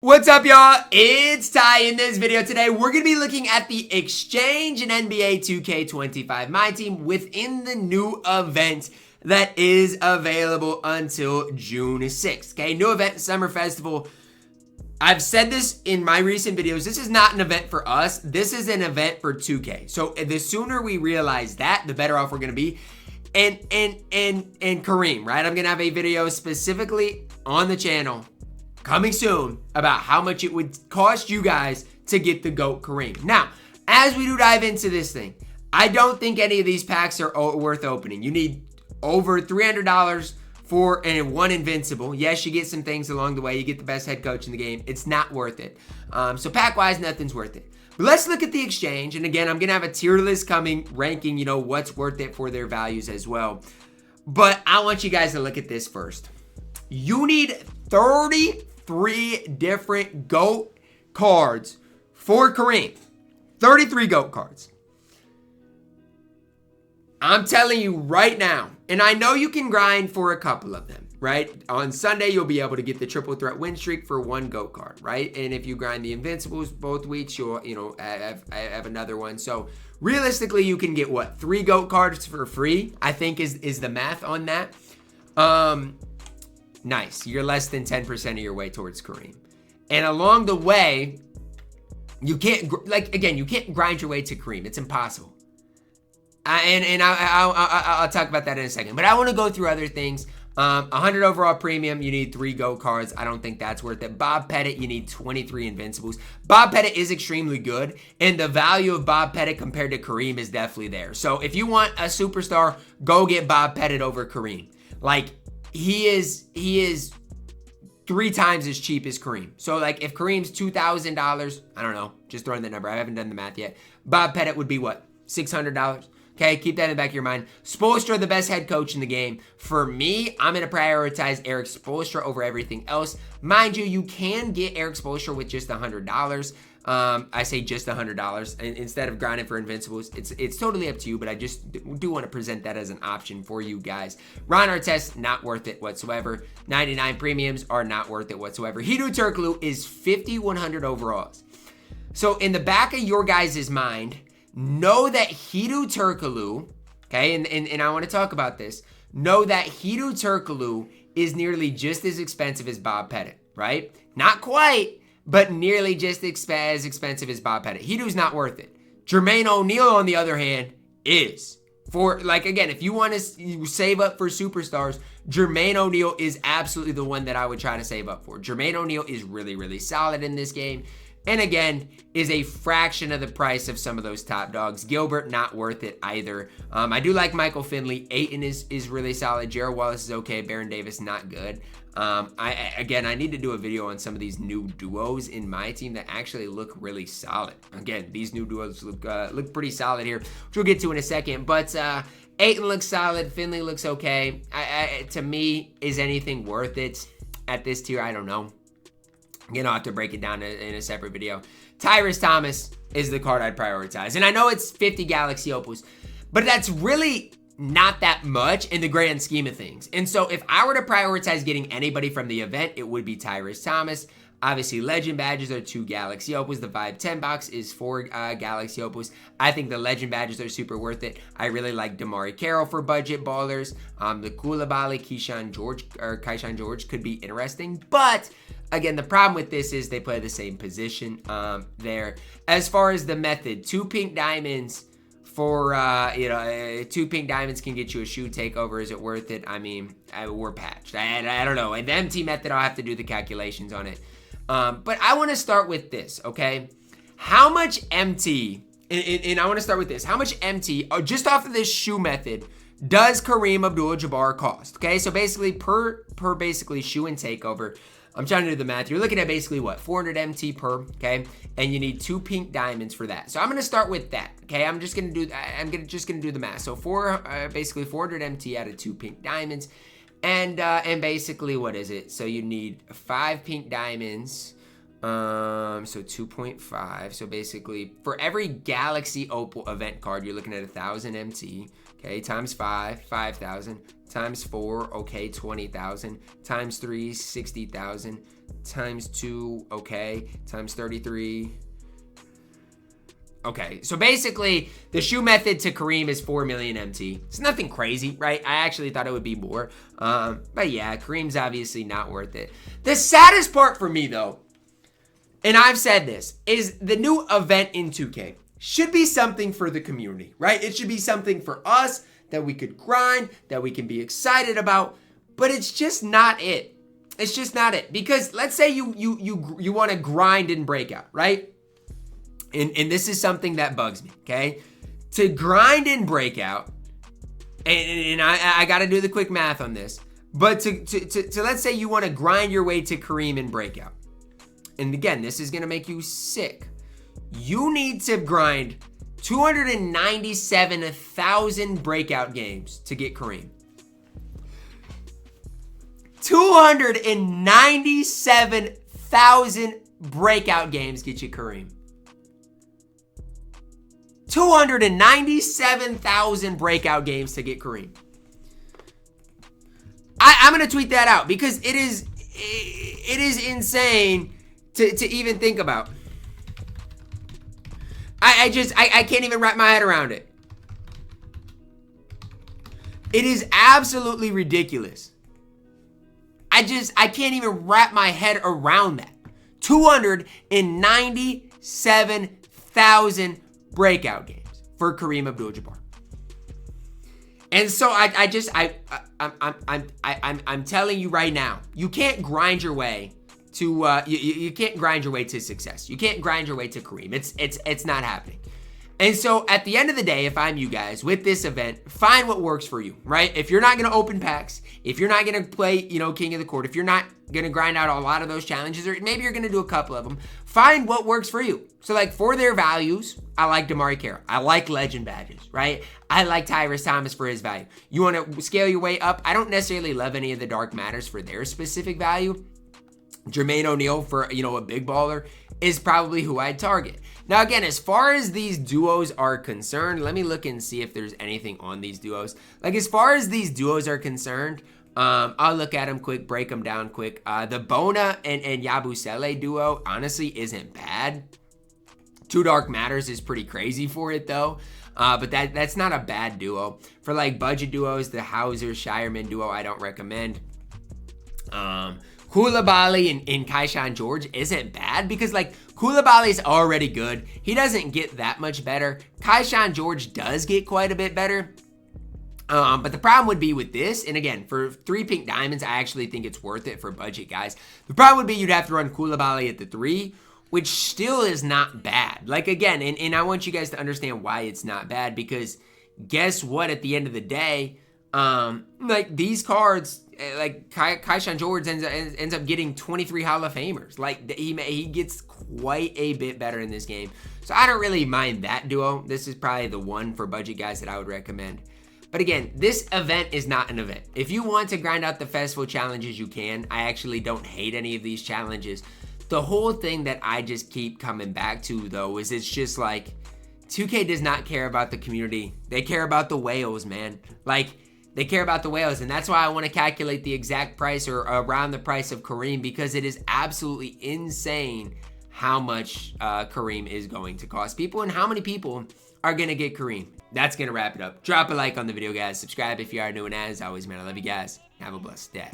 What's up, y'all? It's Ty. In this video today, we're going to be looking at the exchange in NBA 2K25 MyTEAM within the new event that is available until June 6th. Okay, new event, Summer Festival. I've said this in my recent videos. This is not an event for us. This is an event for 2K. So the sooner we realize that, the better off we're going to be. And Kareem, right? I'm going to have a video specifically on the channel coming soon about how much it would cost you guys to get the GOAT Kareem. Now, as we do dive into this thing, I don't think any of these packs are worth opening. You need over $300 for one invincible. Yes, you get some things along the way. You get the best head coach in the game. It's not worth it. So pack-wise, nothing's worth it. But let's look at the exchange. And again, I'm going to have a tier list coming, ranking, what's worth it for their values as well. But I want you guys to look at this first. You need 33 different GOAT cards for Kareem. 33 GOAT cards. I'm telling you right now, and I know you can grind for a couple of them, right? On Sunday, you'll be able to get the triple threat win streak for one GOAT card, right? And if you grind the invincibles both weeks, you'll, have another one. So realistically, you can get what? 3 GOAT cards for free, I think is the math on that. Nice. You're less than 10% of your way towards Kareem. And along the way, you can't grind your way to Kareem. It's impossible. I'll talk about that in a second. But I want to go through other things. 100 overall premium, you need 3 GOAT cards. I don't think that's worth it. Bob Petit, you need 23 invincibles. Bob Petit is extremely good, and the value of Bob Petit compared to Kareem is definitely there. So if you want a superstar, go get Bob Petit over Kareem. He is 3 times as cheap as Kareem. So if Kareem's $2,000, I don't know, just throwing that number. I haven't done the math yet. Bob Petit would be what? $600? Okay, keep that in the back of your mind. Spoelstra, the best head coach in the game. For me, I'm going to prioritize Erik Spoelstra over everything else. Mind you, you can get Erik Spoelstra with just $100. I say just $100 instead of grinding for invincibles. It's totally up to you, but I just do want to present that as an option for you guys. Ron Artest, not worth it whatsoever. 99 premiums are not worth it whatsoever. Hedo Turkoglu is 5,100 overalls. So in the back of your guys' mind, know that Hedo Turkoglu, okay, and I want to talk about this. Know that Hedo Turkoglu is nearly just as expensive as Bob Petit, right? Not quite, but nearly just as expensive as Bob Petit. Hedo's not worth it. Jermaine O'Neal, on the other hand, is. Again, if you want to save up for superstars, Jermaine O'Neal is absolutely the one that I would try to save up for. Jermaine O'Neal is really, really solid in this game. And again, is a fraction of the price of some of those top dogs. Gilbert, not worth it either. I do like Michael Finley. Ayton is really solid. Gerald Wallace is okay. Baron Davis, not good. I need to do a video on some of these new duos in my team that actually look really solid. Again, these new duos look pretty solid here, which we'll get to in a second. But Ayton looks solid. Finley looks okay. To me, is anything worth it at this tier? I don't know. Again, I'll have to break it down in a separate video. Tyrese Thomas is the card I'd prioritize. And I know it's 50 Galaxy Opals, but that's really not that much in the grand scheme of things. And so if I were to prioritize getting anybody from the event, it would be Tyrese Thomas. Obviously, Legend Badges are 2 Galaxy Opals. The Vibe 10 box is 4 Galaxy Opals. I think the Legend Badges are super worth it. I really like Damari Carroll for budget ballers. The Koulibaly, Keyshawn George could be interesting. But again, the problem with this is they play the same position there. As far as the method, 2 pink diamonds for 2 pink diamonds can get you a shoe takeover. Is it worth it? I mean, we're patched. I don't know. And the MT method, I'll have to do the calculations on it. But I want to start with this, okay? How much MT, and I want to start with this. How much MT, just off of this shoe method, does Kareem Abdul Jabbar cost? Okay, so basically per basically shoe and takeover, I'm trying to do the math. You're looking at basically what? 400 MT per, okay? And you need 2 pink diamonds for that. So I'm going to start with that, okay? I'm just going to do the math. So basically 400 MT out of 2 pink diamonds. And basically, what is it? So you need 5 pink diamonds. So 2.5. So basically, for every Galaxy Opal event card, you're looking at 1,000 MT. Okay, times 5, 5,000. Times 4, okay, 20,000. Times 3, 60,000. Times 2, okay. Times 33. Okay, so basically, the shoe method to Kareem is 4 million MT. It's nothing crazy, right? I actually thought it would be more. But yeah, Kareem's obviously not worth it. The saddest part for me, though, and I've said this, is the new event in 2K should be something for the community, right? It should be something for us that we could grind, that we can be excited about, but it's just not it. It's just not it. Because let's say you want to grind in breakout, right? And this is something that bugs me, okay? To grind in breakout, and I got to do the quick math on this, but to let's say you want to grind your way to Kareem in breakout. And again, this is going to make you sick. You need to grind 297,000 breakout games to get Kareem. 297,000 breakout games get you Kareem. 297,000 breakout games to get Kareem. I'm going to tweet that out because it is insane to even think about. I can't even wrap my head around it. It is absolutely ridiculous. I can't even wrap my head around that. 297,000 breakout games for Kareem Abdul Jabbar. And so I'm telling you right now, you can't grind your way to you can't grind your way to success. You can't grind your way to Kareem. It's not happening. And so at the end of the day, if I'm you guys with this event, find what works for you, right? If you're not going to open packs, if you're not going to play, King of the Court, if you're not going to grind out a lot of those challenges, or maybe you're going to do a couple of them, find what works for you. So like for their values, I like DeMarcus Cousins. I like legend badges, right? I like Tyrese Thomas for his value. You want to scale your way up? I don't necessarily love any of the Dark Matters for their specific value. Jermaine O'Neal for, a big baller is probably who I'd target. Now, again, as far as these duos are concerned, let me look and see if there's anything on these duos. Like, as far as these duos are concerned, I'll look at them quick, break them down quick. The Bona and Yabusele duo, honestly, isn't bad. 2 Dark Matters is pretty crazy for it, though. But that's not a bad duo. For, like, budget duos, the Hauser-Shireman duo, I don't recommend. Koulibaly and Kaishan George isn't bad because, like, Koulibaly's already good. He doesn't get that much better. Kaishan George does get quite a bit better. But the problem would be with this, and again, for 3 pink diamonds, I actually think it's worth it for budget guys. The problem would be you'd have to run Koulibaly at the 3, which still is not bad. Like, again, and I want you guys to understand why it's not bad, because guess what, at the end of the day, like, these cards, like Kaishan George ends up getting 23 Hall of Famers. Like, he gets quite a bit better in this game. So I don't really mind that duo. This is probably the one for budget guys that I would recommend. But again, this event is not an event. If you want to grind out the festival challenges, you can. I actually don't hate any of these challenges. The whole thing that I just keep coming back to, though, is it's just like 2K does not care about the community. They care about the whales, man. Like, they care about the whales, and that's why I want to calculate the exact price or around the price of Kareem, because it is absolutely insane how much Kareem is going to cost people and how many people are going to get Kareem. That's going to wrap it up. Drop a like on the video, guys. Subscribe if you are new, and as always, man, I love you guys. Have a blessed day.